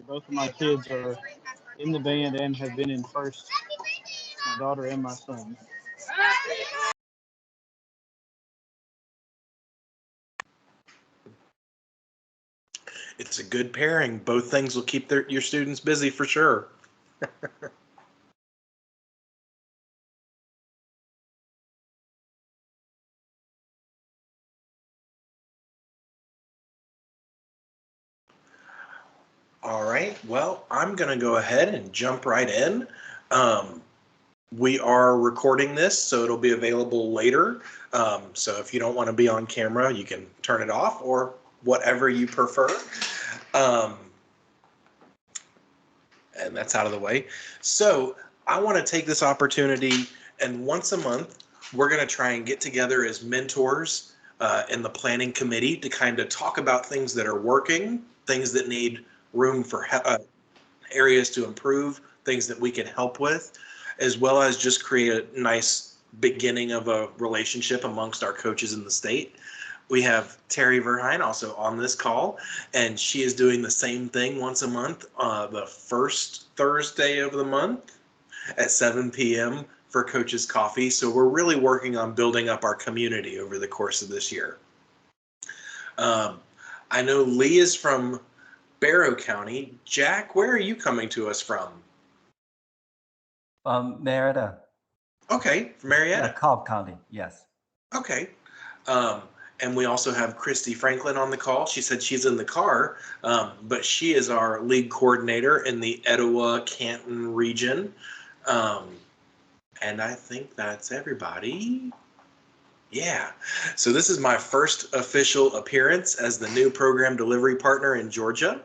Both of my kids are in the band and have been in first. My daughter and my son. It's a good pairing. Both things will keep your students busy for sure. All right, well, I'm going to go ahead and jump right in. Um, we are recording this, so it'll be available later. So if you don't want to be on camera, you can turn it off or whatever you prefer. Um, and that's out of the way. So I want to take this opportunity, and once a month, we're going to try and get together as mentors in the planning committee to kind of talk about things that are working, things that need room for areas to improve, things that we can help with, as well as just create a nice beginning of a relationship amongst our coaches in the state. We have Terry Verheyen also on this call, and she is doing the same thing once a month, the first Thursday of the month at 7 p.m. for Coaches Coffee. So we're really working on building up our community over the course of this year. I know Lee is from Barrow County. Jack, where are you coming to us from? Marietta. Okay, from Marietta. Yeah, Cobb County, yes. Okay. And we also have Christy Franklin on the call. She said she's in the car, but she is our league coordinator in the Etowah Canton region. And I think that's everybody. Yeah. So this is my first official appearance as the new program delivery partner in Georgia,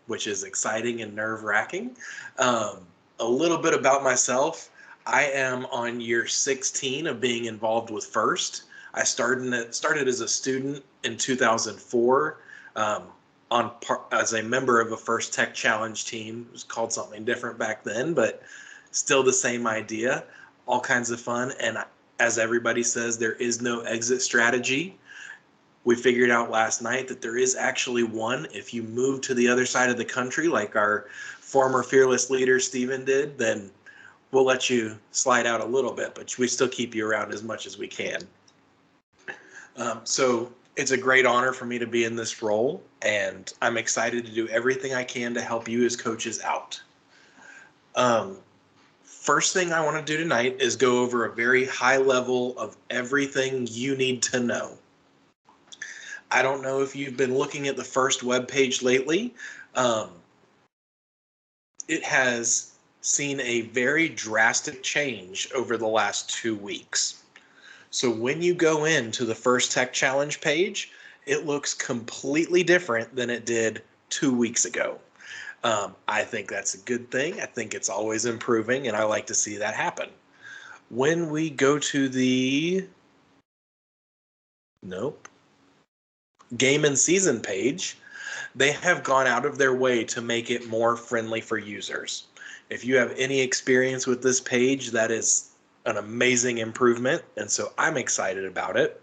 which is exciting and nerve-wracking. A little bit about myself. I am on year 16 of being involved with FIRST. I started as a student in 2004 as a member of a FIRST Tech Challenge team. It was called something different back then, but still the same idea. All kinds of fun. And as everybody says, there is no exit strategy. We figured out last night that there is actually one. If you move to the other side of the country, like our former fearless leader, Stephen, did, then we'll let you slide out a little bit, but we still keep you around as much as we can. So it's a great honor for me to be in this role, and I'm excited to do everything I can to help you as coaches out. First thing I want to do tonight is go over a very high level of everything you need to know. I don't know if you've been looking at the FIRST webpage lately. It has seen a very drastic change over the last 2 weeks. So when you go into the FIRST Tech Challenge page, it looks completely different than it did 2 weeks ago. I think that's a good thing. I think it's always improving, and I like to see that happen. When we go to the game and season page, they have gone out of their way to make it more friendly for users. If you have any experience with this page, that is an amazing improvement, and so I'm excited about it.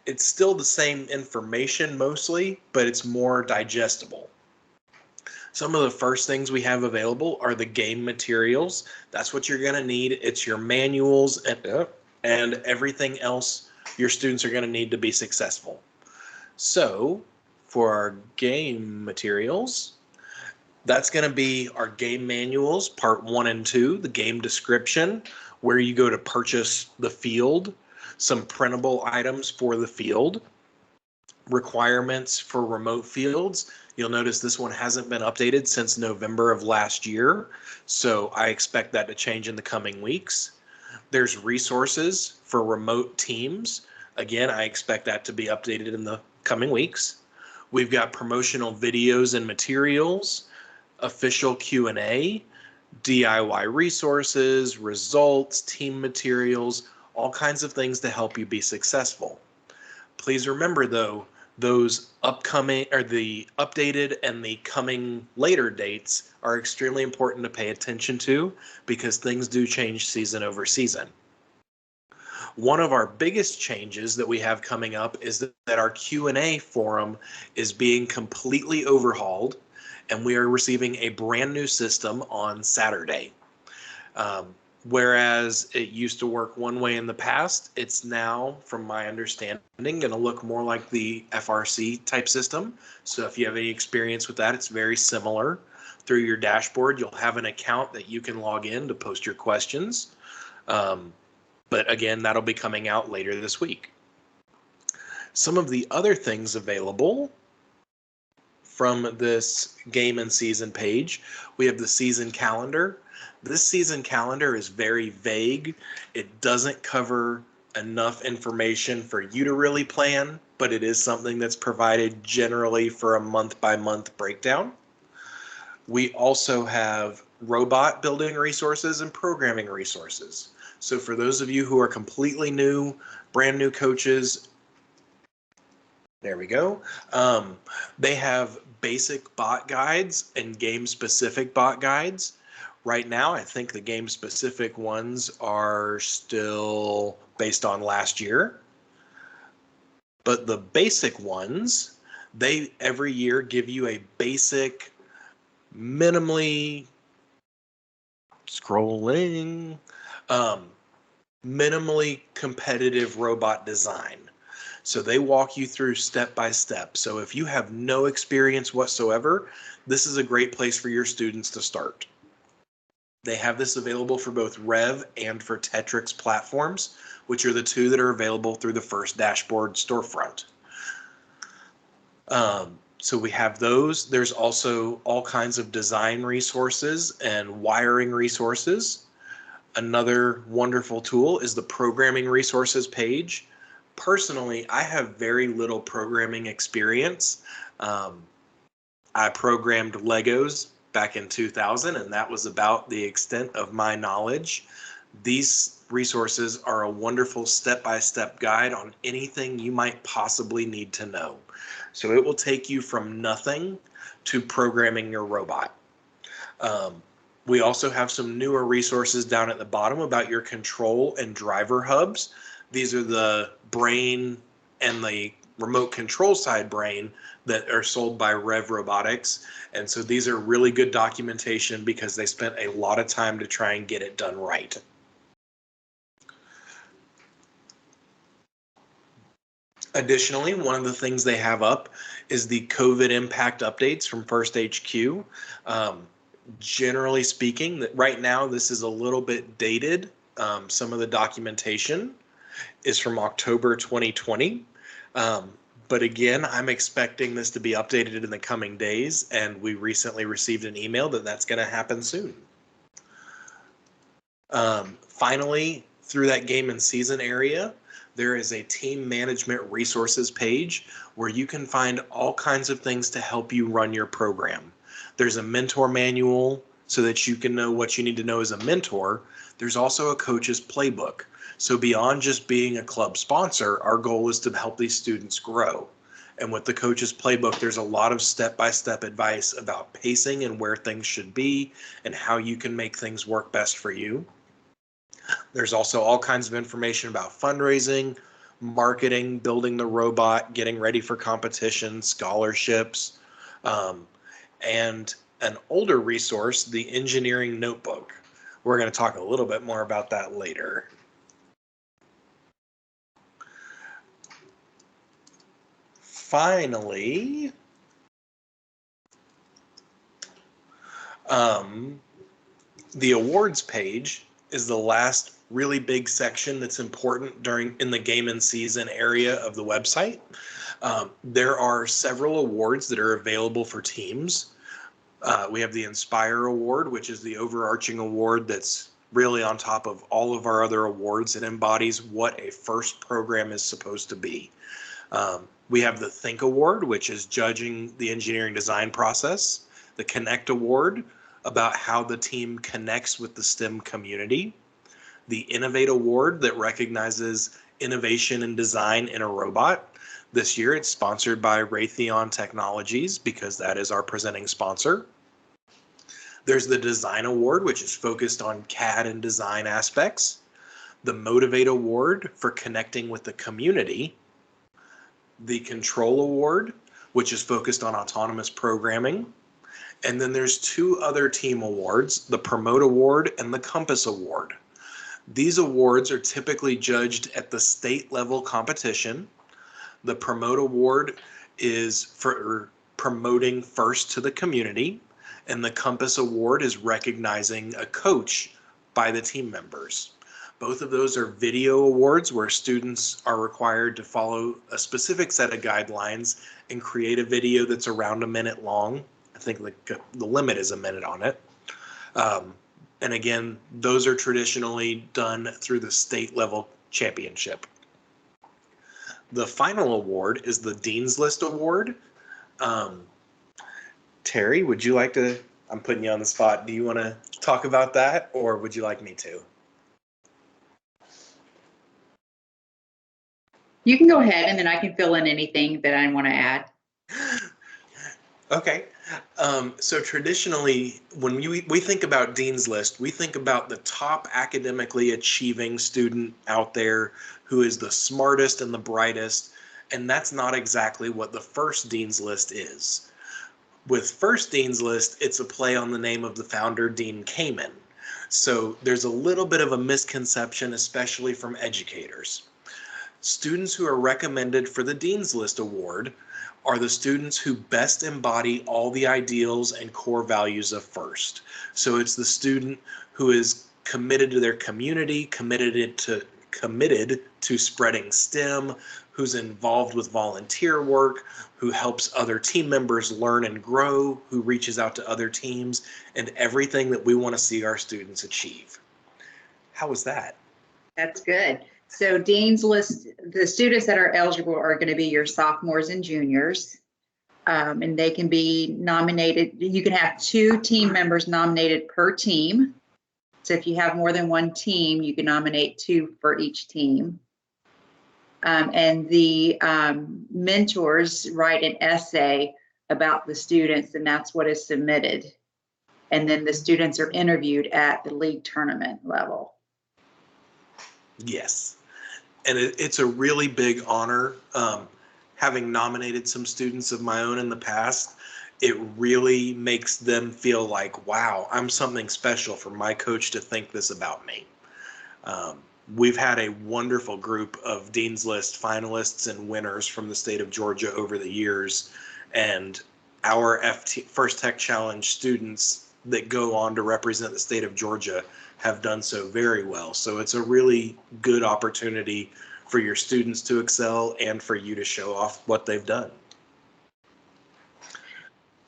It's still the same information mostly, but it's more digestible. Some of the first things we have available are the game materials. That's what you're going to need. It's your manuals and everything else your students are going to need to be successful. So for our game materials, that's going to be our game manuals, part 1 and 2, the game description, where you go to purchase the field, some printable items for the field, requirements for remote fields. You'll notice this one hasn't been updated since November of last year, so I expect that to change in the coming weeks. There's resources for remote teams. Again, I expect that to be updated in the coming weeks. We've got promotional videos and materials, official Q&A, DIY resources, results, team materials, all kinds of things to help you be successful. Please remember though, those upcoming or the updated and the coming later dates are extremely important to pay attention to because things do change season over season. One of our biggest changes that we have coming up is that our Q&A forum is being completely overhauled. and we are receiving a brand new system on Saturday. Whereas it used to work one way in the past, it's now, from my understanding, going to look more like the FRC type system. So if you have any experience with that, it's very similar. Through your dashboard, you'll have an account that you can log in to post your questions. But again, that'll be coming out later this week. Some of the other things available from this game and season page, we have the season calendar. This season calendar is very vague. It doesn't cover enough information for you to really plan, but it is something that's provided generally for a month-by-month breakdown. We also have robot building resources and programming resources. So for those of you who are completely new, brand new coaches, there we go. They have basic bot guides and game-specific bot guides. Right now, I think the game-specific ones are still based on last year. But the basic ones, they every year give you a basic, minimally scrolling, minimally competitive robot design. So they walk you through step by step. So if you have no experience whatsoever, this is a great place for your students to start. They have this available for both Rev and for Tetrix platforms, which are the two that are available through the First Dashboard storefront. So we have those. There's also all kinds of design resources and wiring resources. Another wonderful tool is the programming resources page. Personally, I have very little programming experience. I programmed Legos back in 2000, and that was about the extent of my knowledge. These resources are a wonderful step-by-step guide on anything you might possibly need to know. So it will take you from nothing to programming your robot. We also have some newer resources down at the bottom about your control and driver hubs. These are the brain and the remote control side brain that are sold by Rev Robotics. And so these are really good documentation because they spent a lot of time to try and get it done right. Additionally, one of the things they have up is the COVID impact updates from First HQ. Generally speaking, that right now this is a little bit dated. Some of the documentation is from October 2020. But again, I'm expecting this to be updated in the coming days, and we recently received an email that that's going to happen soon. Finally, through that game and season area, there is a team management resources page where you can find all kinds of things to help you run your program. There's a mentor manual so that you can know what you need to know as a mentor. There's also a coach's playbook. So beyond just being a club sponsor, our goal is to help these students grow. And with the coach's playbook, there's a lot of step-by-step advice about pacing and where things should be and how you can make things work best for you. There's also all kinds of information about fundraising, marketing, building the robot, getting ready for competition, scholarships, and an older resource, the engineering notebook. We're going to talk a little bit more about that later. Finally, the awards page is the last really big section that's important in the game and season area of the website. There are several awards that are available for teams. We have the Inspire Award, which is the overarching award that's really on top of all of our other awards. It embodies what a first program is supposed to be. We have the Think Award, which is judging the engineering design process. The Connect Award, about how the team connects with the STEM community. The Innovate Award, that recognizes innovation and design in a robot. This year it's sponsored by Raytheon Technologies because that is our presenting sponsor. There's the Design Award, which is focused on CAD and design aspects. The Motivate Award for connecting with the community. The Control Award, which is focused on autonomous programming. And then there's two other team awards, the Promote Award and the Compass Award. These awards are typically judged at the state level competition. The Promote Award is for promoting first to the community, and the Compass Award is recognizing a coach by the team members. Both of those are video awards where students are required to follow a specific set of guidelines and create a video that's around a minute long. I think the limit is a minute on it. And again, those are traditionally done through the state level championship. The final award is the Dean's List Award. Terry, would you like to, I'm putting you on the spot. Do you want to talk about that, or would you like me to? You can go ahead and then I can fill in anything that I want to add. Okay. So traditionally, when we think about Dean's List, we think about the top academically achieving student out there who is the smartest and the brightest, and that's not exactly what the first Dean's List is. With first Dean's List, it's a play on the name of the founder, Dean Kamen. So there's a little bit of a misconception, especially from educators. Students who are recommended for the Dean's List Award are the students who best embody all the ideals and core values of FIRST. So it's the student who is committed to their community, committed to spreading STEM, who's involved with volunteer work, who helps other team members learn and grow, who reaches out to other teams, and everything that we want to see our students achieve. How was that? That's good. So Dean's List, the students that are eligible are going to be your sophomores and juniors. And they can be nominated. You can have 2 team members nominated per team. So if you have more than one team, you can nominate 2 for each team. And the mentors write an essay about the students, and that's what is submitted. And then the students are interviewed at the league tournament level. Yes. And it's a really big honor. Having nominated some students of my own in the past, it really makes them feel like, wow, I'm something special for my coach to think this about me. We've had a wonderful group of Dean's List finalists and winners from the state of Georgia over the years. And our First Tech Challenge students that go on to represent the state of Georgia have done so very well. So it's a really good opportunity for your students to excel and for you to show off what they've done.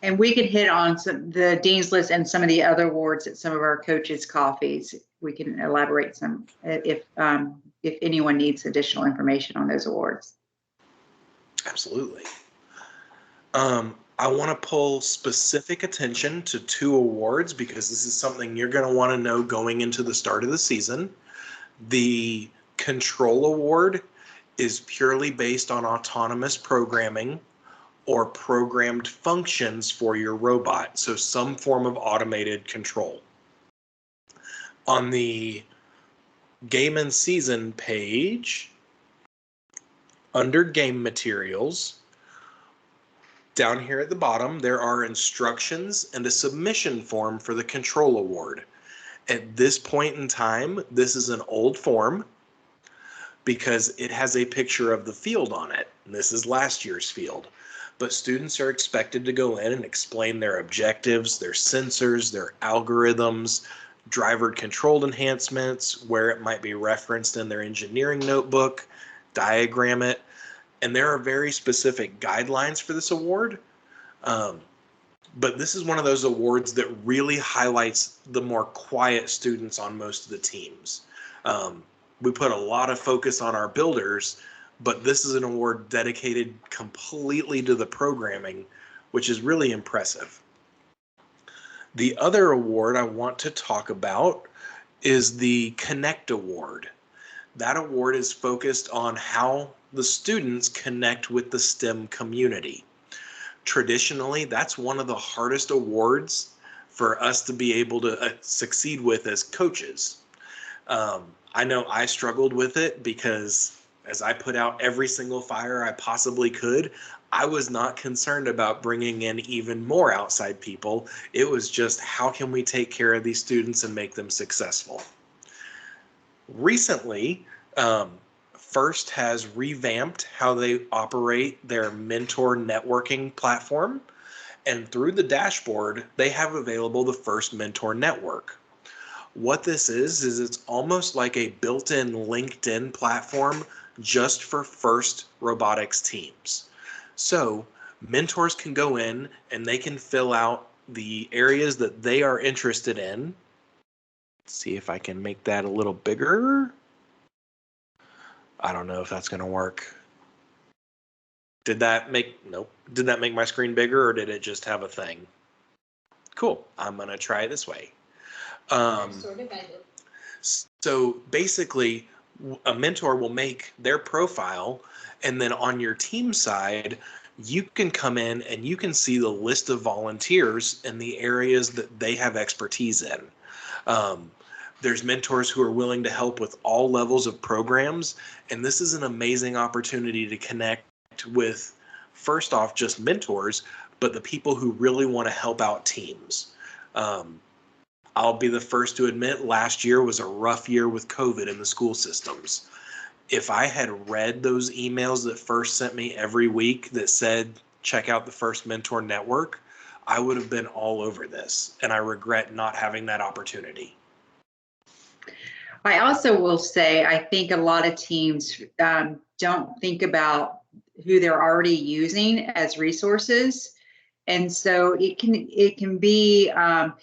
And we could hit on the Dean's List and some of the other awards at some of our coaches' coffees. We can elaborate some if anyone needs additional information on those awards. Absolutely. I want to pull specific attention to 2 awards because this is something you're going to want to know going into the start of the season. The Control Award is purely based on autonomous programming or programmed functions for your robot, so some form of automated control. On the Game and Season page, under Game Materials, down here at the bottom, there are instructions and a submission form for the Control Award. At this point in time, this is an old form because it has a picture of the field on it. And this is last year's field. But students are expected to go in and explain their objectives, their sensors, their algorithms, driver controlled enhancements, where it might be referenced in their engineering notebook, diagram it. And there are very specific guidelines for this award. But this is one of those awards that really highlights the more quiet students on most of the teams. We put a lot of focus on our builders, but this is an award dedicated completely to the programming, which is really impressive. The other award I want to talk about is the Connect Award. That award is focused on how the students connect with the STEM community. Traditionally, that's one of the hardest awards for us to be able to succeed with as coaches. I know I struggled with it because as I put out every single fire I possibly could, I was not concerned about bringing in even more outside people. It was just, how can we take care of these students and make them successful? Recently, First has revamped how they operate their mentor networking platform. And through the dashboard, they have available the First Mentor Network. What this is it's almost like a built-in LinkedIn platform just for First robotics teams. So mentors can go in and they can fill out the areas that they are interested in. Let's see if I can make that a little bigger. I don't know if that's going to work. Did that make my screen bigger, or did it just have a thing? Cool. I'm going to try it this way. So basically, a mentor will make their profile, and then on your team side, you can come in and you can see the list of volunteers in the areas that they have expertise in. There's mentors who are willing to help with all levels of programs, and this is an amazing opportunity to connect with, first off, just mentors, but the people who really want to help out teams. I'll be the first to admit, last year was a rough year with COVID in the school systems. If I had read those emails that First sent me every week that said, check out the First Mentor Network, I would have been all over this, and I regret not having that opportunity. I also will say, I think a lot of teams don't think about who they're already using as resources. And so it can be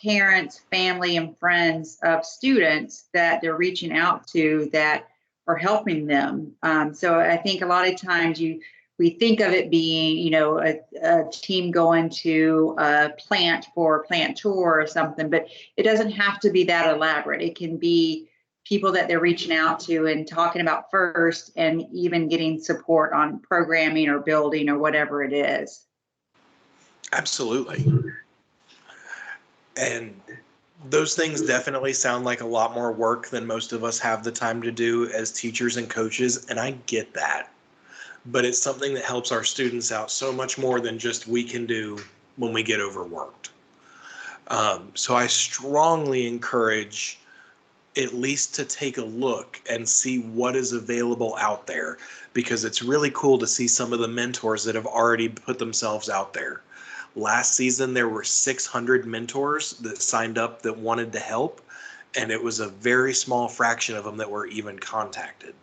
parents, family, and friends of students that they're reaching out to that are helping them. So I think a lot of times we think of it being, a team going to a plant for a plant tour or something, but it doesn't have to be that elaborate. It can be people that they're reaching out to and talking about First, and even getting support on programming or building or whatever it is. Absolutely. And those things definitely sound like a lot more work than most of us have the time to do as teachers and coaches, and I get that. But it's something that helps our students out so much more than just we can do when we get overworked. So I strongly encourage at least to take a look and see what is available out there, because it's really cool to see some of the mentors that have already put themselves out there. Last season, there were 600 mentors that signed up that wanted to help, and it was a very small fraction of them that were even contacted.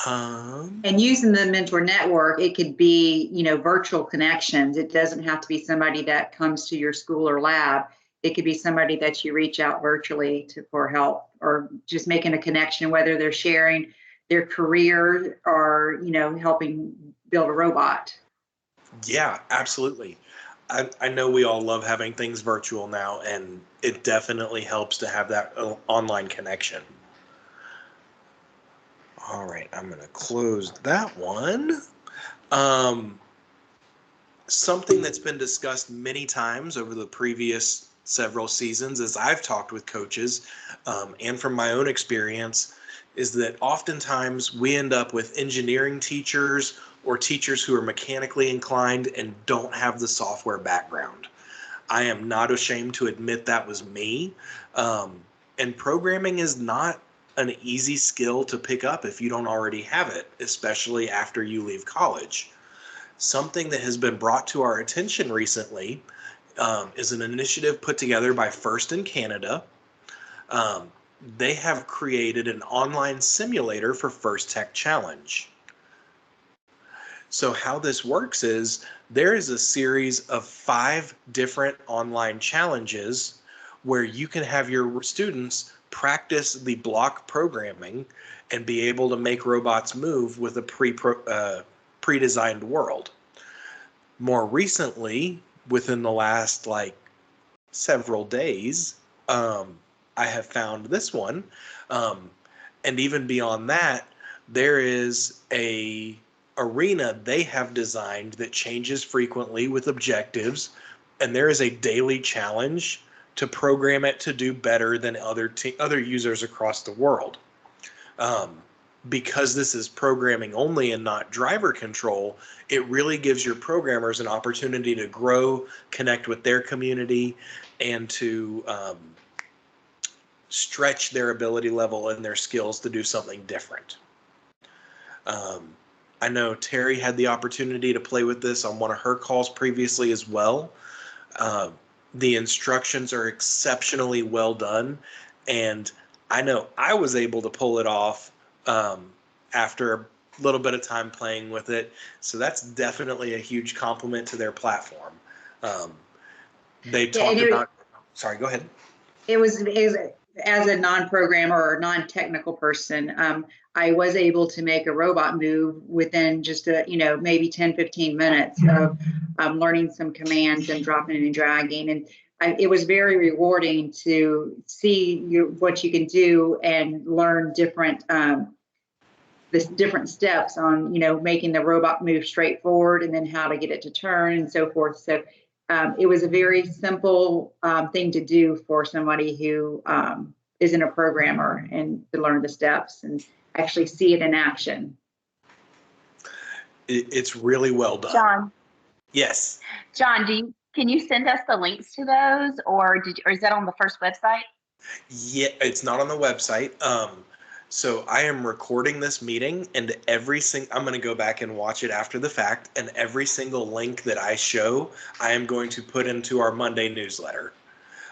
And using the mentor network, it could be, virtual connections. It doesn't have to be somebody that comes to your school or lab. It could be somebody that you reach out virtually for help, or just making a connection, whether they're sharing their career or, helping build a robot. Yeah, absolutely. I know we all love having things virtual now, and it definitely helps to have that online connection. All right, I'm going to close that one. Something that's been discussed many times over the previous several seasons as I've talked with coaches, and from my own experience, is that oftentimes we end up with engineering teachers or teachers who are mechanically inclined and don't have the software background. I am not ashamed to admit that was me. And programming is not an easy skill to pick up if you don't already have it, especially after you leave college. Something that has been brought to our attention recently is an initiative put together by First in Canada. They have created an online simulator for First Tech Challenge. So how this works is there is a series of 5 different online challenges where you can have your students practice the block programming and be able to make robots move with a pre-designed world. More recently, within the last several days, I have found this one. And even beyond that, there is a arena they have designed that changes frequently with objectives, and there is a daily challenge to program it to do better than other users across the world. Because this is programming only and not driver control, it really gives your programmers an opportunity to grow, connect with their community, and to stretch their ability level and their skills to do something different. I know Terry had the opportunity to play with this on one of her calls previously as well. The instructions are exceptionally well done, and I know I was able to pull it off after a little bit of time playing with it. So that's definitely a huge compliment to their platform. They talked about, sorry, go ahead. It was as a non-programmer or non-technical person, I was able to make a robot move within just maybe 10, 15 minutes of learning some commands and dropping and dragging. And it was very rewarding to see what you can do and learn different steps on, making the robot move straight forward and then how to get it to turn and so forth. So it was a very simple thing to do for somebody who isn't a programmer, and to learn the steps and actually see it in action. It's really well done. John. Yes. John, can you send us the links to those, or is that on the first website? Yeah, it's not on the website. So I am recording this meeting, and I'm going to go back and watch it after the fact, and every single link that I show, I am going to put into our Monday newsletter.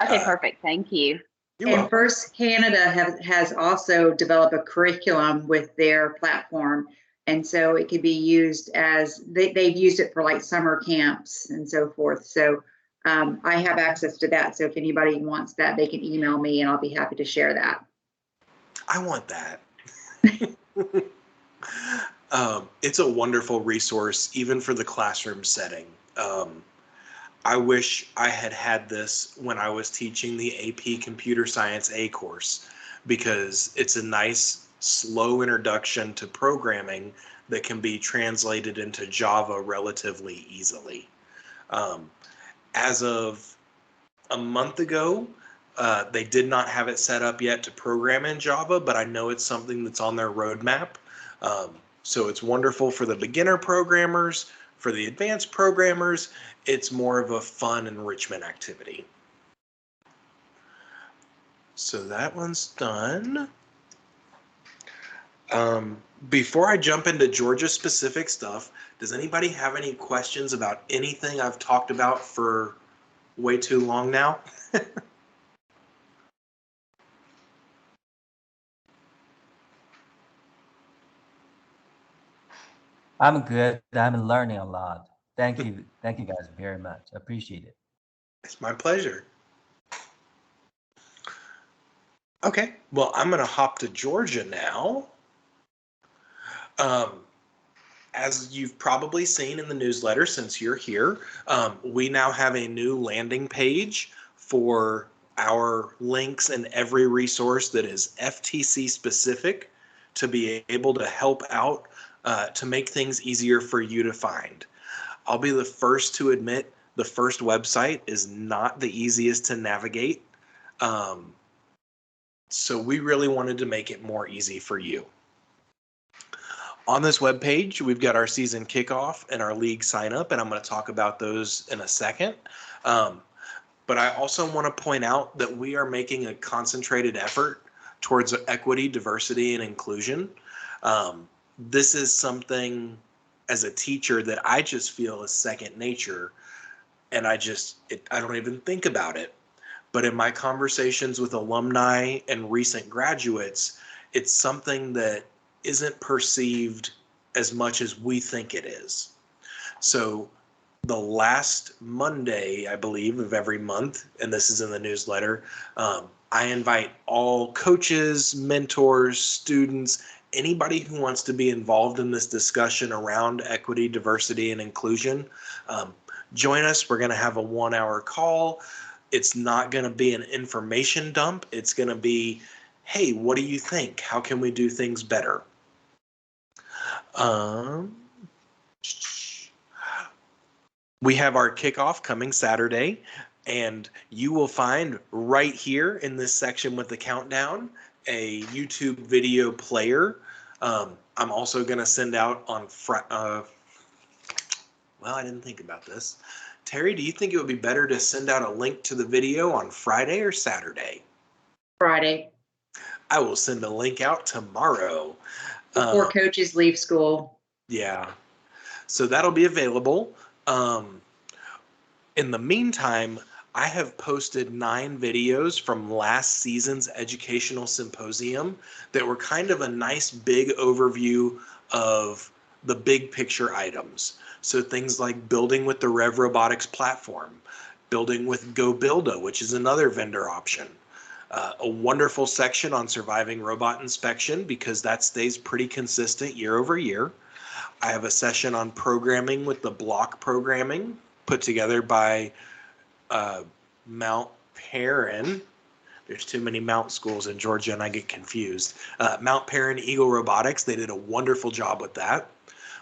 Okay, perfect. Thank you. And First Canada has also developed a curriculum with their platform. And so it could be used as, they've used it for like summer camps and so forth. So I have access to that. So if anybody wants that, they can email me and I'll be happy to share that. I want that. It's a wonderful resource, even for the classroom setting. I wish I had this when I was teaching the AP Computer Science A course, because it's a nice, slow introduction to programming that can be translated into Java relatively easily. As of a month ago, they did not have it set up yet to program in Java, but I know it's something that's on their roadmap. So it's wonderful for the beginner programmers. For the advanced programmers, it's more of a fun enrichment activity. So that one's done. Before I jump into Georgia-specific stuff, does anybody have any questions about anything I've talked about for way too long now? I'm good. I'm learning a lot. Thank you. Thank you guys very much. Appreciate it. It's my pleasure. Okay, well, I'm going to hop to Georgia now. As you've probably seen in the newsletter since you're here, we now have a new landing page for our links and every resource that is FTC specific to be able to help out to make things easier for you to find. I'll be the first to admit the first website is not the easiest to navigate. So we really wanted to make it more easy for you. On this webpage, we've got our season kickoff and our league sign up, and I'm going to talk about those in a second. But I also want to point out that we are making a concentrated effort towards equity, diversity, and inclusion. This is something as a teacher that I just feel is second nature, and I don't even think about it. But in my conversations with alumni and recent graduates, it's something that isn't perceived as much as we think it is. So the last Monday, I believe, of every month, and this is in the newsletter, I invite all coaches, mentors, students, anybody who wants to be involved in this discussion around equity, diversity, and inclusion. Join us. We're going to have a 1-hour call. It's not going to be an information dump. It's going to be, hey, what do you think? How can we do things better? We have our kickoff coming Saturday, and you will find right here in this section with the countdown a YouTube video player. I'm also going to send out on well, I didn't think about this. Terry, do you think it would be better to send out a link to the video on Friday or Saturday? Friday, I will send a link out tomorrow. before coaches leave school. Yeah. So that'll be available. In the meantime, I have posted 9 videos from last season's educational symposium that were kind of a nice big overview of the big picture items. So things like building with the Rev Robotics platform, building with GoBuilda, which is another vendor option. A wonderful section on surviving robot inspection because that stays pretty consistent year over year. I have a session on programming with the block programming put together by Mount Perrin. There's too many Mount schools in Georgia and I get confused. Mount Perrin Eagle Robotics, they did a wonderful job with that.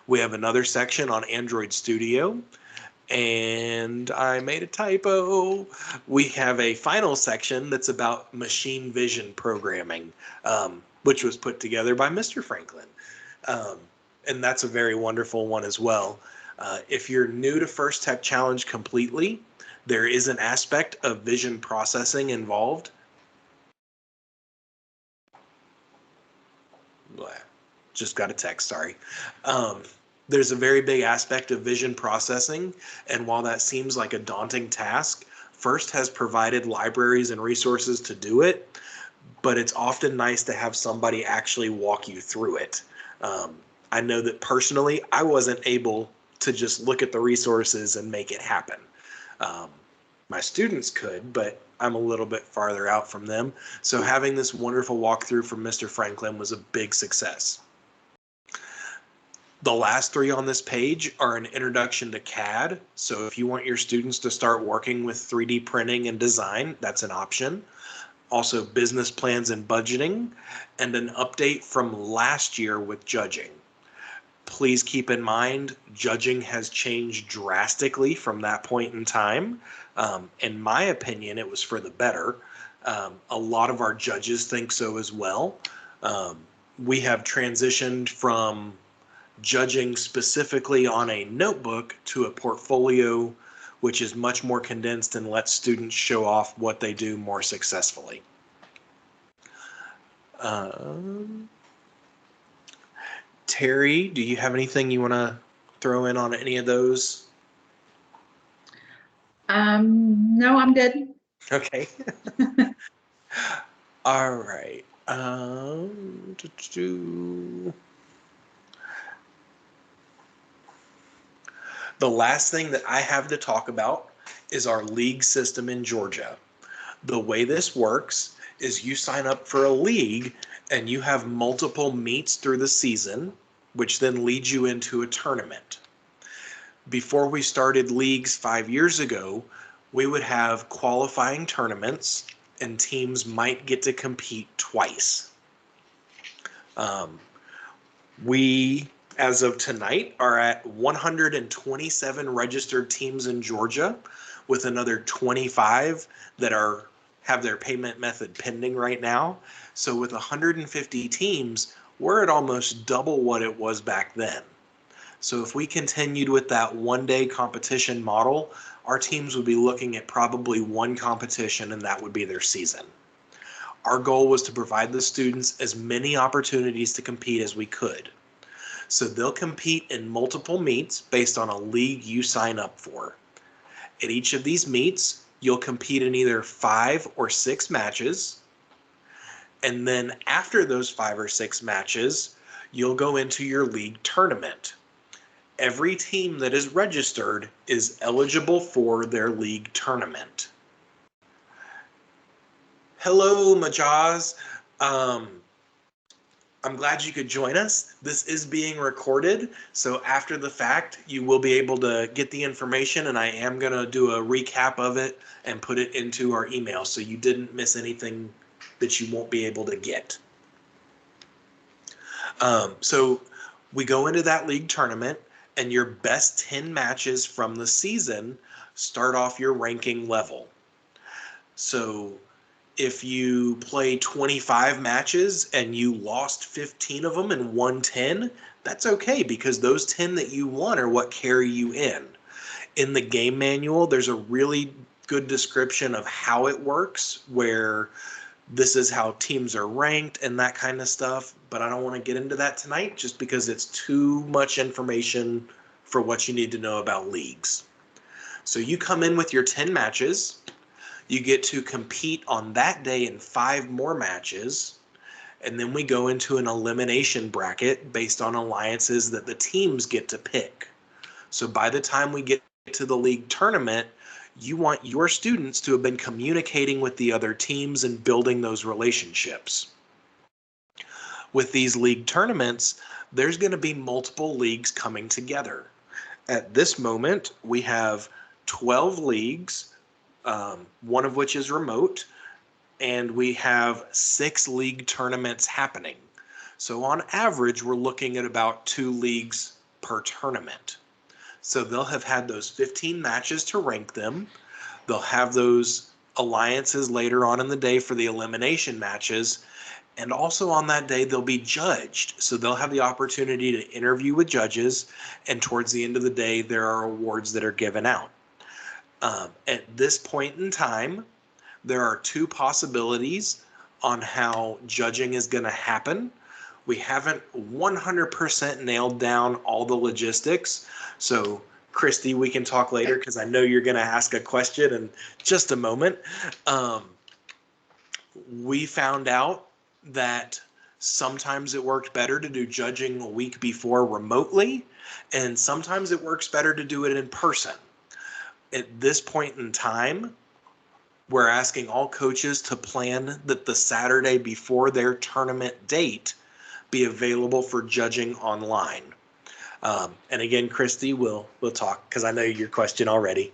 We have another section on Android Studio. And I made a typo. We have a final section that's about machine vision programming, which was put together by Mr. Franklin. And that's a very wonderful one as well. If you're new to First Tech Challenge completely, there is an aspect of vision processing involved. Just got a text, sorry. There's a very big aspect of vision processing, and while that seems like a daunting task, FIRST has provided libraries and resources to do it, but it's often nice to have somebody actually walk you through it. I know that personally, I wasn't able to just look at the resources and make it happen. My students could, but I'm a little bit farther out from them. So having this wonderful walkthrough from Mr. Franklin was a big success. The last 3 on this page are an introduction to CAD. So if you want your students to start working with 3D printing and design, that's an option. Also business plans and budgeting, and an update from last year with judging. Please keep in mind, judging has changed drastically from that point in time. In my opinion, it was for the better. A lot of our judges think so as well. We have transitioned from judging specifically on a notebook to a portfolio, which is much more condensed and lets students show off what they do more successfully. Terry, do you have anything you want to throw in on any of those? No, I'm good. Okay. All right. The last thing that I have to talk about is our league system in Georgia. The way this works is you sign up for a league and you have multiple meets through the season, which then leads you into a tournament. Before we started leagues 5 years ago, we would have qualifying tournaments and teams might get to compete twice. We, as of tonight, are at 127 registered teams in Georgia, with another 25 that have their payment method pending right now. So with 150 teams, we're at almost double what it was back then. So if we continued with that one-day competition model, our teams would be looking at probably one competition, and that would be their season. Our goal was to provide the students as many opportunities to compete as we could. So they'll compete in multiple meets based on a league you sign up for. At each of these meets, you'll compete in either 5 or 6 matches. And then after those 5 or 6 matches, you'll go into your league tournament. Every team that is registered is eligible for their league tournament. Hello, Majaz. I'm glad you could join us. This is being recorded, so after the fact, you will be able to get the information, and I am going to do a recap of it and put it into our email so you didn't miss anything that you won't be able to get. So we go into that league tournament, and your best 10 matches from the season start off your ranking level. So if you play 25 matches and you lost 15 of them and won 10, that's okay, because those 10 that you won are what carry you in. In the game manual, there's a really good description of how it works, where this is how teams are ranked and that kind of stuff. But I don't want to get into that tonight just because it's too much information for what you need to know about leagues. So you come in with your 10 matches. You get to compete on that day in 5 more matches. And then we go into an elimination bracket based on alliances that the teams get to pick. So by the time we get to the league tournament, you want your students to have been communicating with the other teams and building those relationships. With these league tournaments, there's going to be multiple leagues coming together. At this moment, we have 12 leagues, one of which is remote, and we have 6 league tournaments happening. So on average, we're looking at about 2 leagues per tournament. So they'll have had those 15 matches to rank them. They'll have those alliances later on in the day for the elimination matches. And also on that day, they'll be judged. So they'll have the opportunity to interview with judges. And towards the end of the day, there are awards that are given out. At this point in time, there are 2 possibilities on how judging is going to happen. We haven't 100% nailed down all the logistics. So, Christy, we can talk later because I know you're going to ask a question in just a moment. We found out that sometimes it worked better to do judging a week before remotely, and sometimes it works better to do it in person. At this point in time, we're asking all coaches to plan that the Saturday before their tournament date be available for judging online. And again, Christy, we'll talk because I know your question already.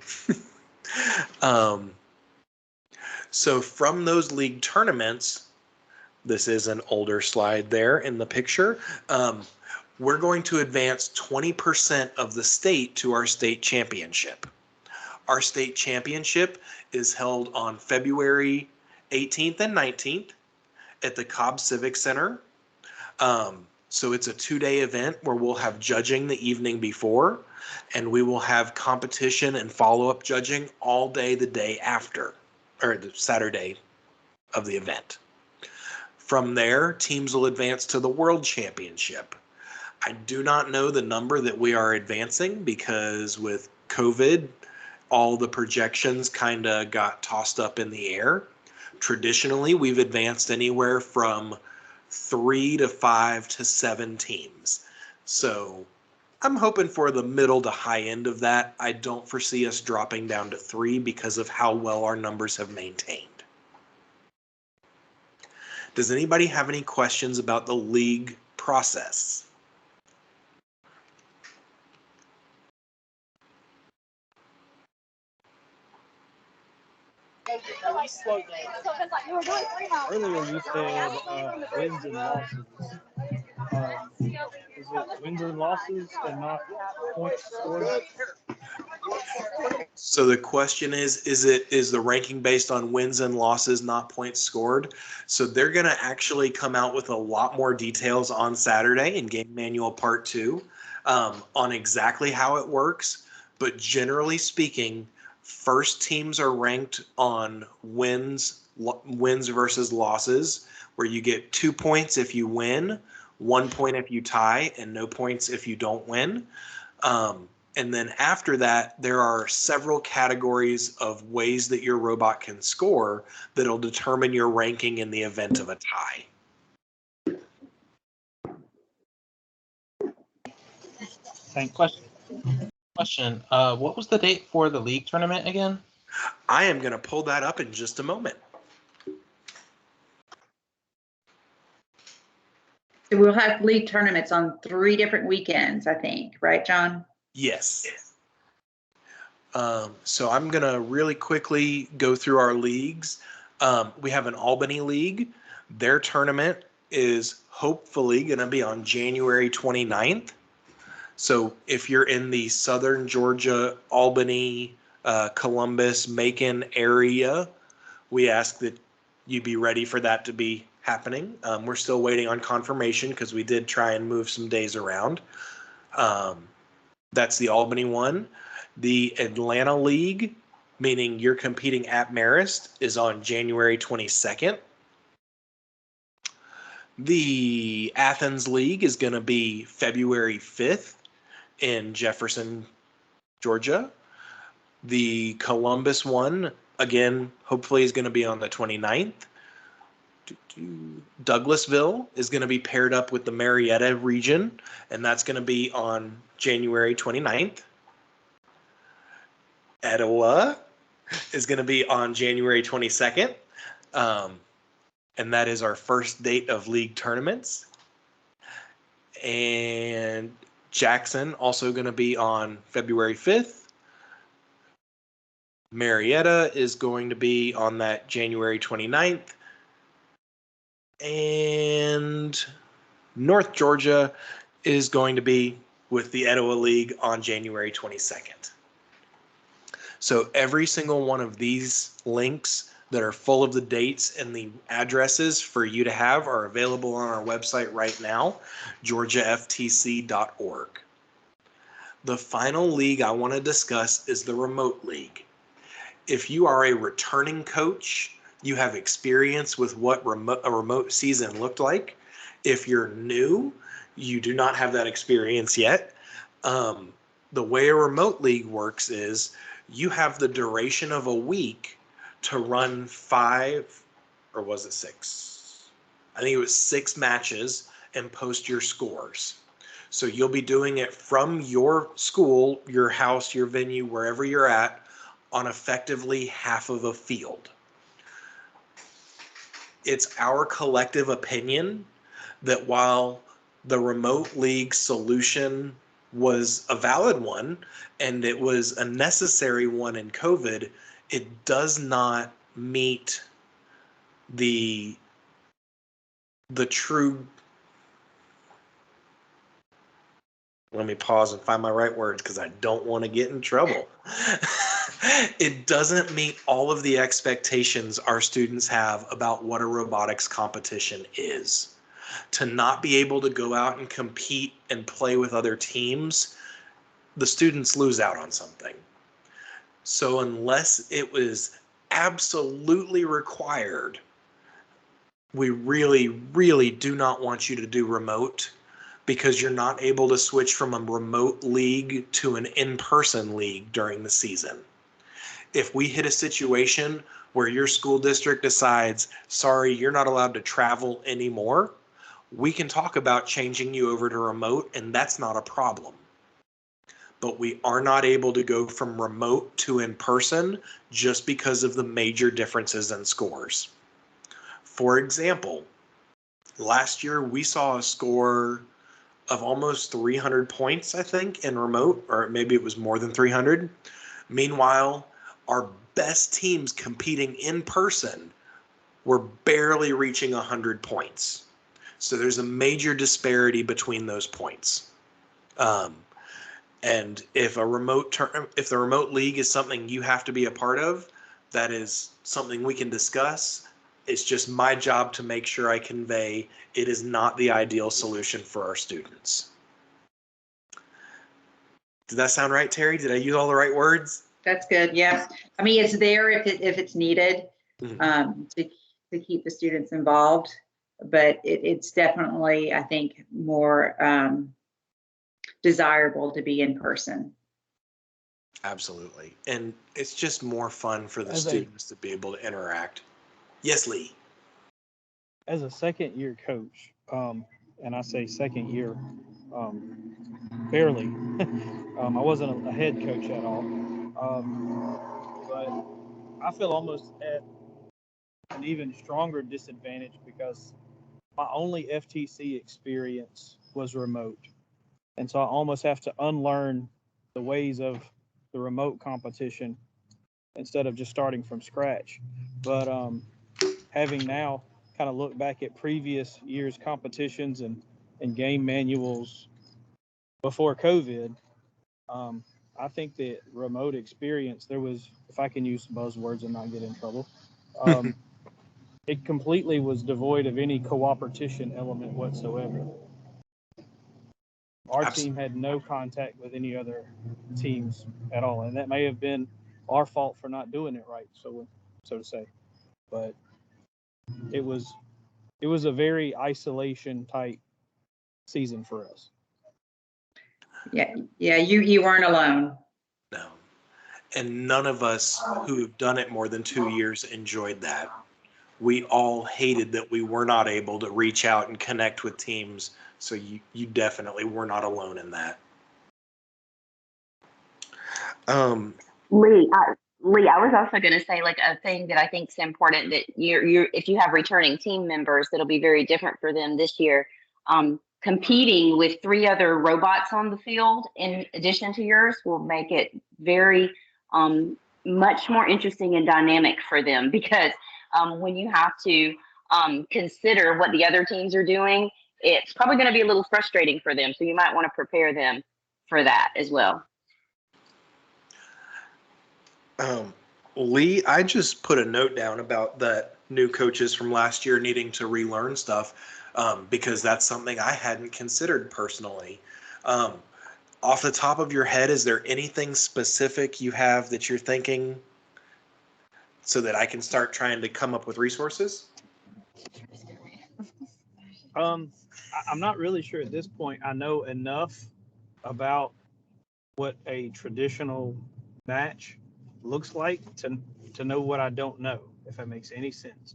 So from those league tournaments, this is an older slide there in the picture. We're going to advance 20% of the state to our state championship. Our state championship is held on February 18th and 19th at the Cobb Civic Center. So it's a 2-day event where we'll have judging the evening before, and we will have competition and follow-up judging all day the day after, or the Saturday of the event. From there, teams will advance to the World Championship. I do not know the number that we are advancing because with COVID, all the projections kind of got tossed up in the air. Traditionally, we've advanced anywhere from 3 to 5 to 7 teams. So I'm hoping for the middle to high end of that. I don't foresee us dropping down to 3 because of how well our numbers have maintained. Does anybody have any questions about the league process? Earlier you said wins and losses. Is it wins and losses and not points scored? So the question is the ranking based on wins and losses, not points scored? So they're going to actually come out with a lot more details on Saturday in Game Manual Part 2 on exactly how it works. But generally speaking, first teams are ranked on wins versus losses, where you get 2 points if you win, 1 point if you tie, and no points if you don't win. And then after that, there are several categories of ways that your robot can score that'll determine your ranking in the event of a tie. Thank question. What was the date for the league tournament again? I am going to pull that up in just a moment. So we'll have league tournaments on 3 different weekends, I think, right, John? Yes. So I'm going to really quickly go through our leagues. We have an Albany League. Their tournament is hopefully going to be on January 29th. So if you're in the southern Georgia, Albany, Columbus, Macon area, we ask that you be ready for that to be happening. We're still waiting on confirmation because we did try and move some days around. That's the Albany one. The Atlanta League, meaning you're competing at Marist, is on January 22nd. The Athens League is going to be February 5th in Jefferson, Georgia. The Columbus one, again, hopefully is going to be on the 29th. Douglasville is going to be paired up with the Marietta region, and that's going to be on January 29th. Etowah is going to be on January 22nd. And that is our first date of league tournaments. And Jackson also going to be on February 5th. Marietta is going to be on that January 29th. And North Georgia is going to be with the Etowah League on January 22nd. So every single one of these links that are full of the dates and the addresses for you to have are available on our website right now, georgiaftc.org. The final league I want to discuss is the remote league. If you are a returning coach, you have experience with what a remote season looked like. If you're new, you do not have that experience yet. The way a remote league works is you have the duration of a week to run 5, or was it 6? I think it was 6 matches and post your scores. So you'll be doing it from your school, your house, your venue, wherever you're at, on effectively half of a field. It's our collective opinion that while the remote league solution was a valid one and it was a necessary one in COVID, it does not meet the true. Let me pause and find my right words because I don't want to get in trouble. It doesn't meet all of the expectations our students have about what a robotics competition is. To not be able to go out and compete and play with other teams, the students lose out on something. So unless it was absolutely required, we really, really do not want you to do remote, because you're not able to switch from a remote league to an in-person league during the season. If we hit a situation where your school district decides, sorry, you're not allowed to travel anymore, we can talk about changing you over to remote, and that's not a problem. But we are not able to go from remote to in-person just because of the major differences in scores. For example, last year we saw a score of almost 300 points, I think, in remote, or maybe it was more than 300. Meanwhile, our best teams competing in person were barely reaching 100 points. So there's a major disparity between those points. And if the remote league is something you have to be a part of, that is something we can discuss. It's just my job to make sure I convey it is not the ideal solution for our students. Did that sound right, Terry? Did I use all the right words? That's good. Yes. I mean, it's there if it's needed, to keep the students involved, but it's definitely, I think, more desirable to be in person. Absolutely. And it's just more fun for the students to be able to interact. Yes, Lee. As a second-year coach, and I say second year, barely. I wasn't a head coach at all, but I feel almost at an even stronger disadvantage because my only FTC experience was remote, and so I almost have to unlearn the ways of the remote competition instead of just starting from scratch. But having now kind of looked back at previous years' competitions and game manuals before COVID, I think the remote experience, there was, if I can use buzzwords and not get in trouble, it completely was devoid of any cooperation element whatsoever. Our team had no contact with any other teams at all, and that may have been our fault for not doing it right, so to say. But it was a very isolation type season for us. Yeah, you weren't alone. No. And none of us who have done it more than 2 years enjoyed that. We all hated that we were not able to reach out and connect with teams. So you definitely were not alone in that. Lee, I was also going to say, like, a thing that I think is important, that you're if you have returning team members, that'll be very different for them this year. Competing with 3 other robots on the field in addition to yours will make it very much more interesting and dynamic for them, because when you have to consider what the other teams are doing, it's probably going to be a little frustrating for them. So you might want to prepare them for that as well. Lee, I just put a note down about that new coaches from last year needing to relearn stuff, because that's something I hadn't considered personally. Off the top of your head, is there anything specific you have that you're thinking so that I can start trying to come up with resources? I'm not really sure at this point. I know enough about what a traditional match looks like to know what I don't know, if that makes any sense.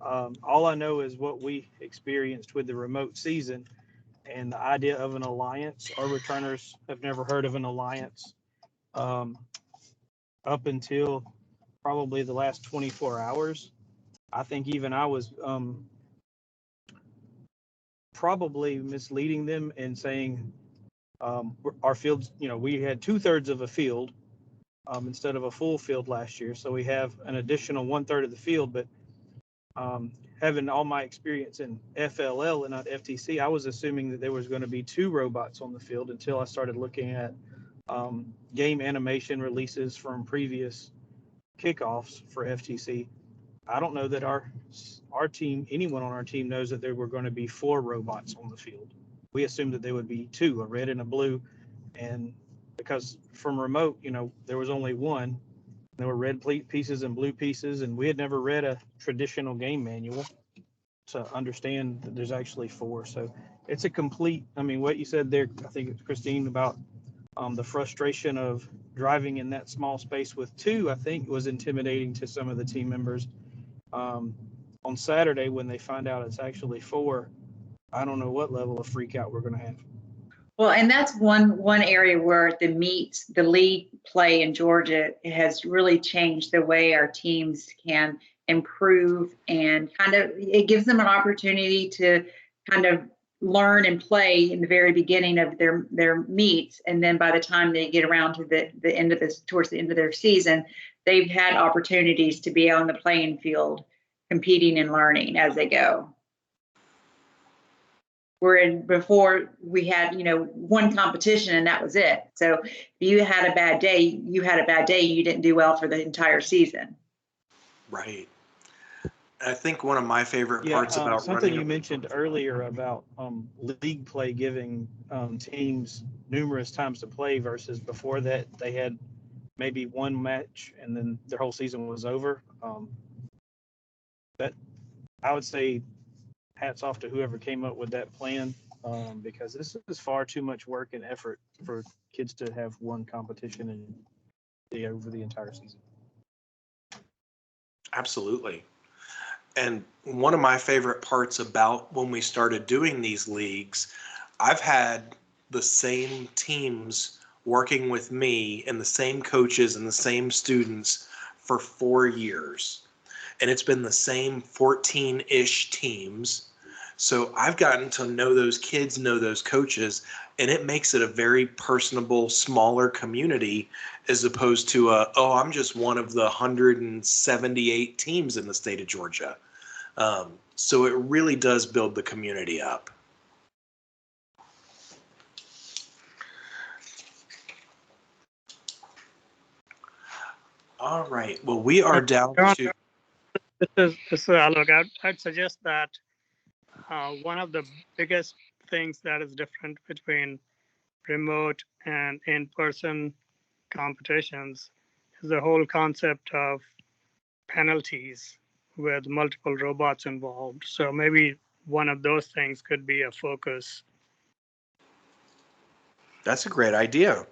All I know is what we experienced with the remote season and the idea of an alliance. Our returners have never heard of an alliance up until probably the last 24 hours. I think even I was probably misleading them and saying our fields, we had 2/3 of a field instead of a full field last year. So we have an additional 1/3 of the field, but having all my experience in FLL and not FTC, I was assuming that there was going to be 2 robots on the field until I started looking at game animation releases from previous kickoffs for FTC. I don't know that our team, anyone on our team, knows that there were going to be 4 robots on the field. We assumed that there would be 2, a red and a blue, and because from remote, there was only 1. There were red pieces and blue pieces, and we had never read a traditional game manual to understand that there's actually 4. So it's a complete, what you said there, I think it's Christine, about the frustration of driving in that small space with 2, I think was intimidating to some of the team members. On Saturday, when they find out it's actually 4, I don't know what level of freak out we're going to have. Well, and that's one area where the league play in Georgia has really changed the way our teams can improve, and it gives them an opportunity to kind of learn and play in the very beginning of their meets, and then by the time they get around to the end of towards the end of their season, they've had opportunities to be on the playing field, competing and learning as they go. Before we had, one competition and that was it. So if you had a bad day, you didn't do well for the entire season. Right. I think one of my favorite parts about something you mentioned earlier about league play giving teams numerous times to play versus before that they had maybe 1 match and then their whole season was over. That I would say hats off to whoever came up with that plan, because this is far too much work and effort for kids to have 1 competition and over the entire season. Absolutely. And one of my favorite parts about when we started doing these leagues, I've had the same teams working with me and the same coaches and the same students for 4 years. And it's been the same 14-ish teams. So I've gotten to know those kids, know those coaches, and it makes it a very personable, smaller community as opposed to I'm just one of the 178 teams in the state of Georgia. So it really does build the community up. All right. Well, we are down to This is Alok. I'd suggest that one of the biggest things that is different between remote and in-person competitions is the whole concept of penalties with multiple robots involved. So maybe one of those things could be a focus. That's a great idea.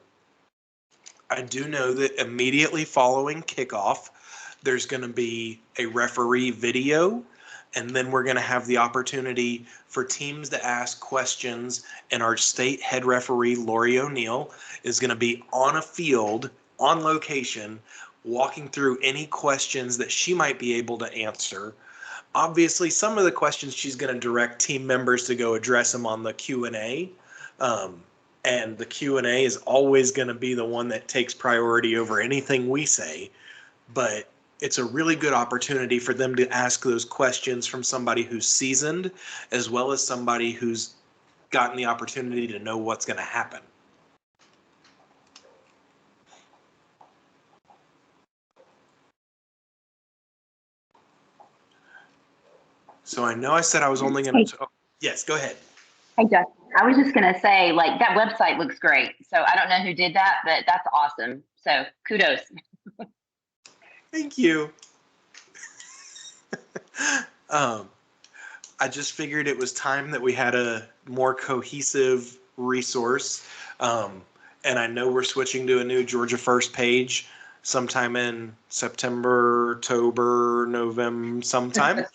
I do know that immediately following kickoff, there's going to be a referee video, and then we're going to have the opportunity for teams to ask questions, and our state head referee, Lori O'Neill, is going to be on a field, on location, walking through any questions that she might be able to answer. Obviously, some of the questions she's going to direct team members to go address them on the Q&A. And the Q&A is always going to be the one that takes priority over anything we say. But it's a really good opportunity for them to ask those questions from somebody who's seasoned, as well as somebody who's gotten the opportunity to know what's going to happen. So I know I said I was only going to... Yes, go ahead. Hey, Jeff. I was just going to say, like, that website looks great. So I don't know who did that, but that's awesome. So kudos. Thank you. I just figured it was time that we had a more cohesive resource. And I know we're switching to a new Georgia First page sometime in September, October, November, sometime.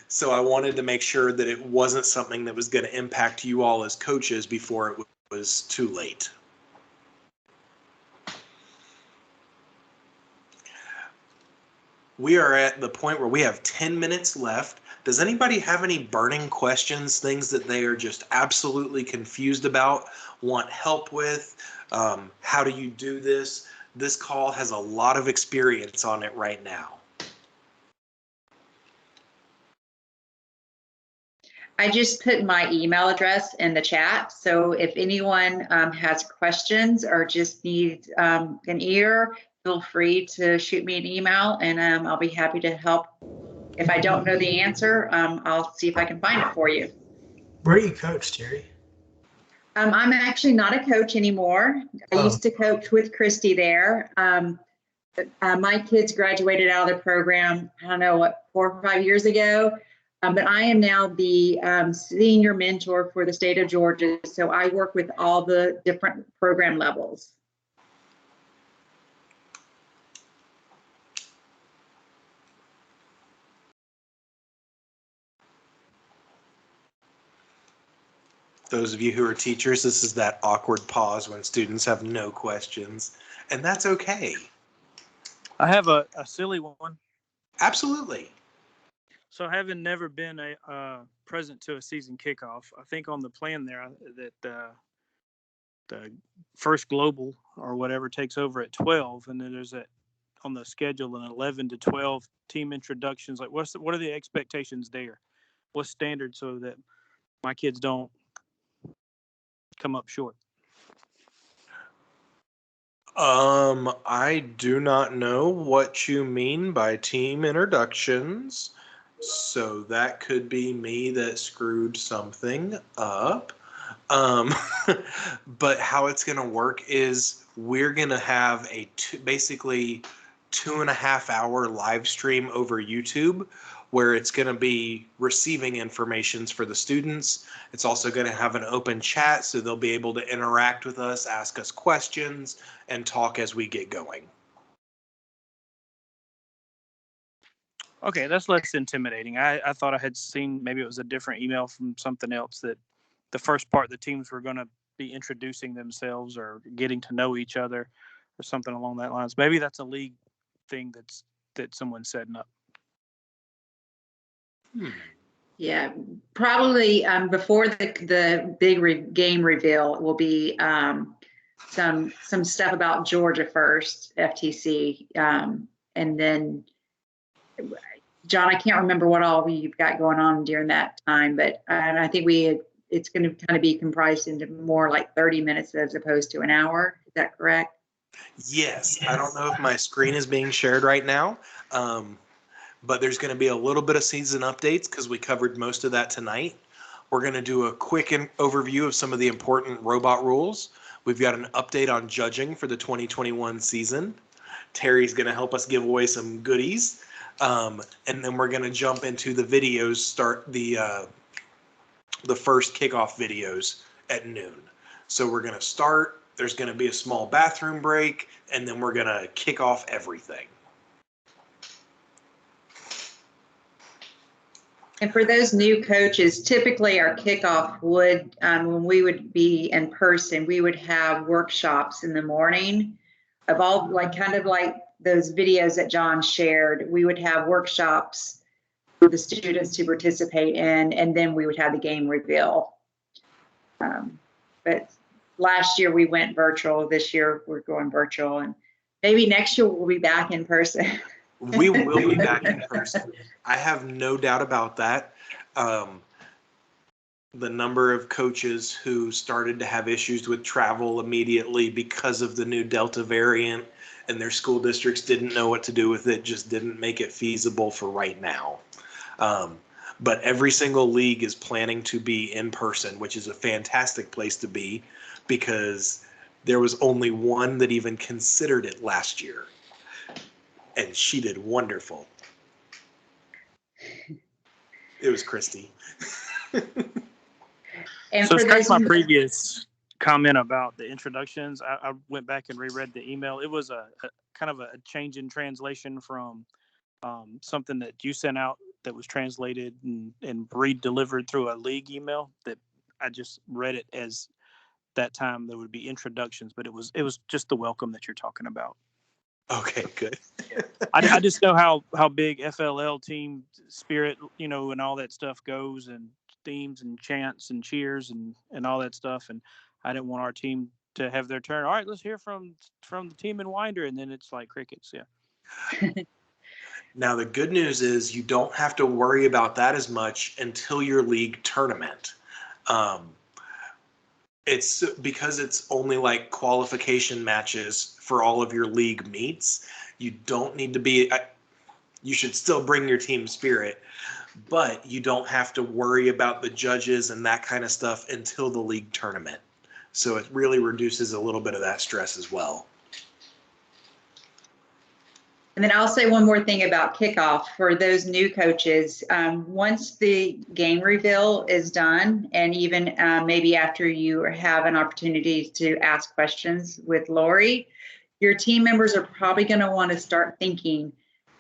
So I wanted to make sure that it wasn't something that was going to impact you all as coaches before it was too late. We are at the point where we have 10 minutes left. Does anybody have any burning questions, things that they are just absolutely confused about, want help with? How do you do this? This call has a lot of experience on it right now. I just put my email address in the chat. So if anyone has questions or just needs an ear, feel free to shoot me an email and I'll be happy to help. If I don't know the answer, I'll see if I can find it for you. Where do you coach, Terry? I'm actually not a coach anymore. I used to coach with Christy there. My kids graduated out of the program, I don't know, what, 4 or 5 years ago. But I am now the senior mentor for the state of Georgia. So I work with all the different program levels. Those of you who are teachers, this is that awkward pause when students have no questions, and that's okay. I have a silly one. Absolutely. So having never been a present to a season kickoff, I think on the plan there that the first global or whatever takes over at 12, and then there's on the schedule an 11 to 12 team introductions. Like what are the expectations there? What's standard so that my kids don't come up short? I do not know what you mean by team introductions. So that could be me that screwed something up. But how it's going to work is we're going to have basically 2.5 hour live stream over YouTube where it's going to be receiving informations for the students. It's also going to have an open chat so they'll be able to interact with us, ask us questions, and talk as we get going. Okay, that's less intimidating. I thought I had seen maybe it was a different email from something else that the first part the teams were going to be introducing themselves or getting to know each other or something along that lines. Maybe that's a league thing that someone's setting up. Yeah, probably before the big game reveal will be some stuff about Georgia First FTC, and then John, I can't remember what all we've got going on during that time, but I think it's going to kind of be comprised into more like 30 minutes as opposed to an hour. Is that correct? Yes. I don't know if my screen is being shared right now, but there's going to be a little bit of season updates because we covered most of that tonight. We're going to do a quick overview of some of the important robot rules. We've got an update on judging for the 2021 season. Terry's going to help us give away some goodies. And then we're going to jump into the videos, start the first kickoff videos at noon. So we're going to start, there's going to be a small bathroom break, and then we're going to kick off everything. And for those new coaches, typically our kickoff would, when we would be in person, we would have workshops in the morning of all, like kind of like those videos that John shared. We would have workshops for the students to participate in, and then we would have the game reveal. But last year we went virtual. This year we're going virtual, and maybe next year we'll be back in person. We will be back in person. I have no doubt about that. The number of coaches who started to have issues with travel immediately because of the new Delta variant and their school districts didn't know what to do with it, just didn't make it feasible for right now. But every single league is planning to be in person, which is a fantastic place to be because there was only one that even considered it last year. And she did wonderful. It was Christy. And So for scratch those my who- previous comment about the introductions. I went back and reread the email. It was a kind of a change in translation from something that you sent out that was translated and re-delivered through a league email that I just read it as that time there would be introductions, but it was just the welcome that you're talking about. Okay, good. I just know how big FLL team spirit, and all that stuff goes, and themes and chants and cheers and all that stuff. And I didn't want our team to have their turn. All right, let's hear from the team in Winder, and then it's like crickets. Yeah. Now, the good news is you don't have to worry about that as much until your league tournament. It's because it's only like qualification matches for all of your league meets. You don't need to be, you should still bring your team spirit, but you don't have to worry about the judges and that kind of stuff until the league tournament. So it really reduces a little bit of that stress as well. And then I'll say one more thing about kickoff for those new coaches. Once the game reveal is done, and even maybe after you have an opportunity to ask questions with Lori, your team members are probably going to want to start thinking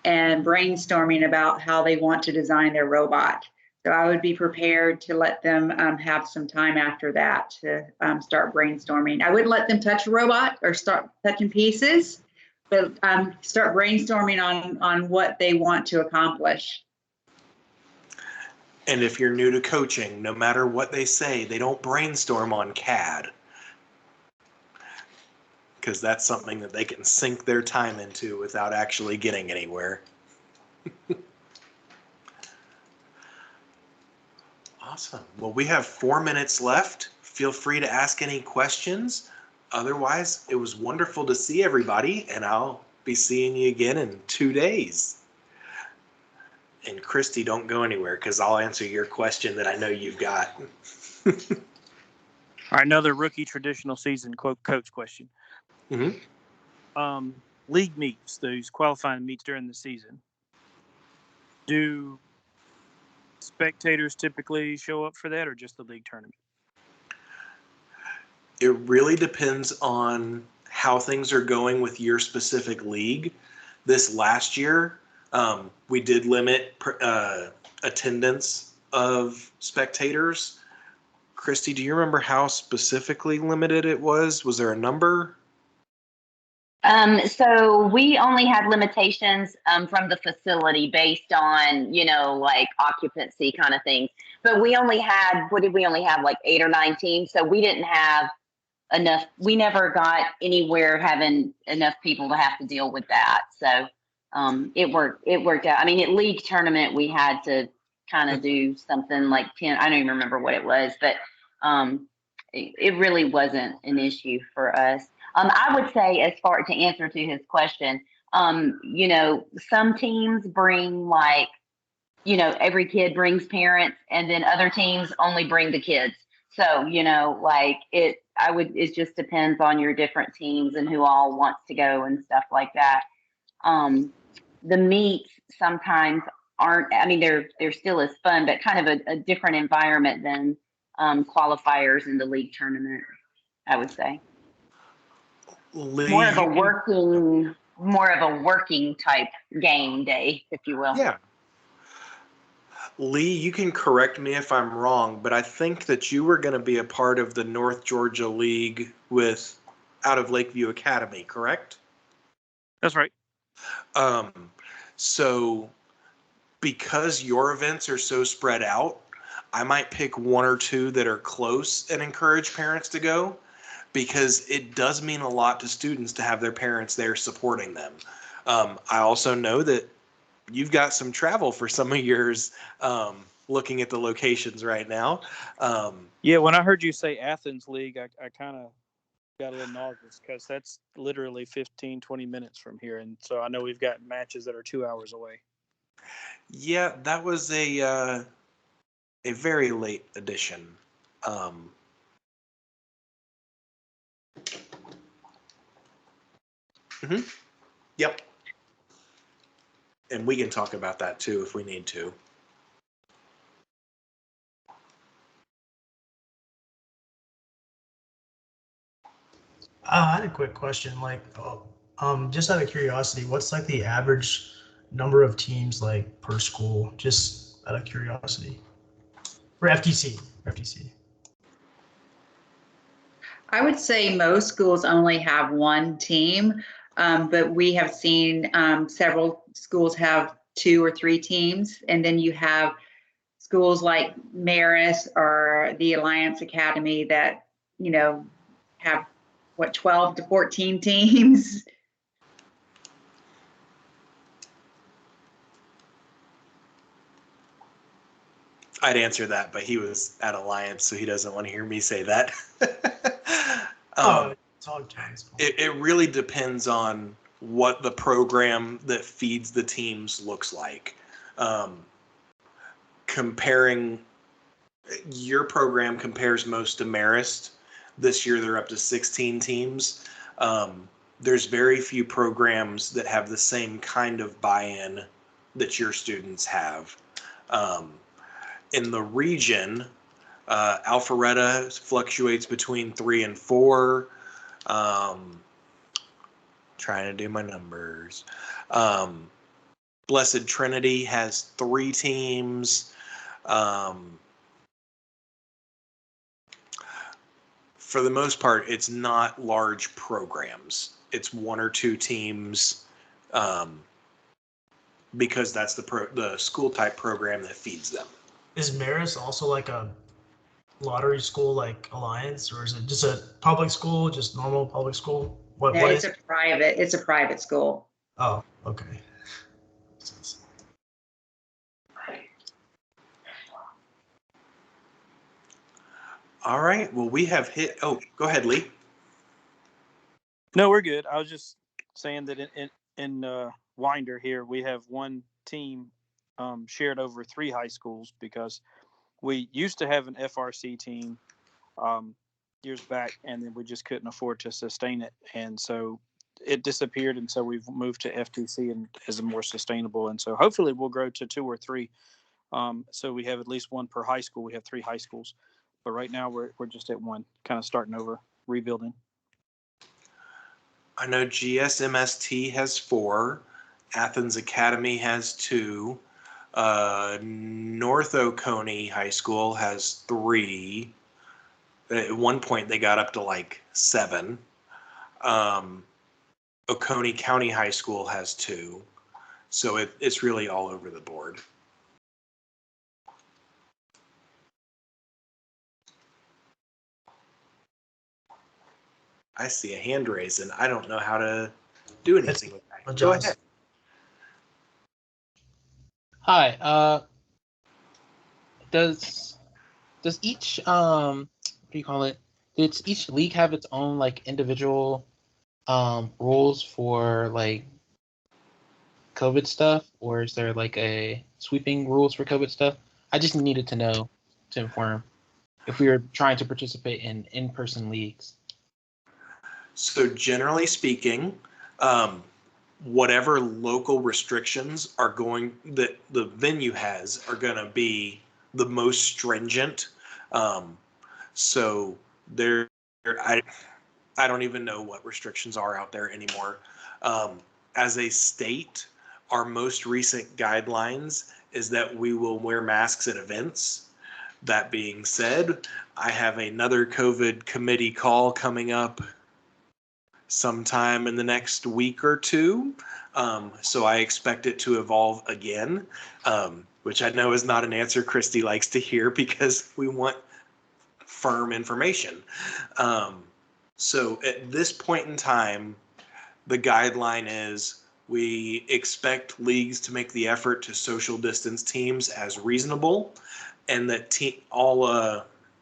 and brainstorming about how they want to design their robot. So I would be prepared to let them have some time after that to start brainstorming. I wouldn't let them touch a robot or start touching pieces, but start brainstorming on what they want to accomplish. And if you're new to coaching, no matter what they say, they don't brainstorm on CAD. Because that's something that they can sink their time into without actually getting anywhere. Awesome. Well, we have 4 minutes left. Feel free to ask any questions. Otherwise, it was wonderful to see everybody, and I'll be seeing you again in 2 days. And Christy, don't go anywhere because I'll answer your question that I know you've got. All right, another rookie traditional season coach question. Mm-hmm. League meets, those qualifying meets during the season. Do spectators typically show up for that, or just the league tournament? It really depends on how things are going with your specific league. This last year, we did limit attendance of spectators. Christy, do you remember how specifically limited it was? Was there a number? So we only had limitations from the facility based on, like occupancy kind of things. But we only had, like 8 or 9 teams. So we didn't have enough. We never got anywhere having enough people to have to deal with that. So it worked out. I mean, at league tournament, we had to kind of do something like 10. I don't even remember what it was, but it really wasn't an issue for us. I would say, as far to answer to his question, You know, some teams bring like, you know, every kid brings parents, and then other teams only bring the kids. So, you know, like it just depends on your different teams and who all wants to go and stuff like that. The meets sometimes aren't, I mean, they're still as fun, but kind of a different environment than qualifiers in the league tournament, I would say. Lee, More of a you working type game day, if you will. yeah. Lee, you can correct me if I'm wrong, but I think that you were going to be a part of the North Georgia League with out of Lakeview Academy, correct? That's right. So because your events are so spread out, I might pick one or two that are close and encourage parents to go, because it does mean a lot to students to have their parents there supporting them. I also know that you've got some travel for some of yours, looking at the locations right now. Yeah, when I heard you say Athens League, I kind of got a little nauseous because that's literally 15, 20 minutes from here. And so I know we've got matches that are 2 hours away. Yeah, that was a very late addition. Yep. And we can talk about that too if we need to. I had a quick question. Like, just out of curiosity, what's like the average number of teams like per school? Just out of curiosity. For FTC. I would say most schools only have one team, but we have seen several schools have 2 or 3 teams. And then you have schools like Marist or the Alliance Academy that, you know, have 12 to 14 teams. I'd answer that, but he was at Alliance, so he doesn't want to hear me say that. It really depends on what the program that feeds the teams looks like. Comparing, your program compares most to Marist. This year they're up to 16 teams. There's very few programs that have the same kind of buy-in that your students have. In the region, Alpharetta fluctuates between 3 and 4. Trying to do my numbers. Blessed Trinity has 3 teams. For the most part, it's not large programs. It's 1 or 2 teams, because that's the school type program that feeds them. Is Marist also like a lottery school like Alliance, or is it just a public school, just normal public school? What It's is a private. It's a private school. Oh, okay. All right. Well, we have hit. Oh, go ahead, Lee. No, we're good. I was just saying that in Winder here, we have one team shared over 3 high schools, because we used to have an FRC team years back, and then we just couldn't afford to sustain it. And so it disappeared. And so we've moved to FTC and as a more sustainable. And so hopefully we'll grow to 2 or 3. So we have at least 1 per high school. We have 3 high schools. But right now we're just at 1, kind of starting over, rebuilding. I know GSMST has 4. Athens Academy has 2. North Oconee High School has 3. At one point, they got up to like 7. Oconee County High School has 2. So it's really all over the board. I see a hand raised, and I don't know how to do anything with that. Go ahead. Hi. Does each what do you call it? Does each league have its own like individual rules for like COVID stuff, or is there like a sweeping rules for COVID stuff? I just needed to know to inform if we were trying to participate in in-person leagues. So generally speaking, whatever local restrictions are going that the venue has are going to be the most stringent. So there, I don't even know what restrictions are out there anymore. As a state, our most recent guidelines is that we will wear masks at events. That being said, I have another COVID committee call coming up sometime in the next week or two. So I expect it to evolve again, which I know is not an answer Christy likes to hear because we want firm information. So at this point in time, the guideline is we expect leagues to make the effort to social distance teams as reasonable, and that all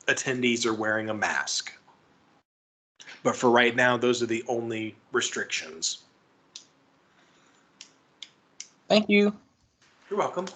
attendees are wearing a mask. But for right now, those are the only restrictions. Thank you. You're welcome.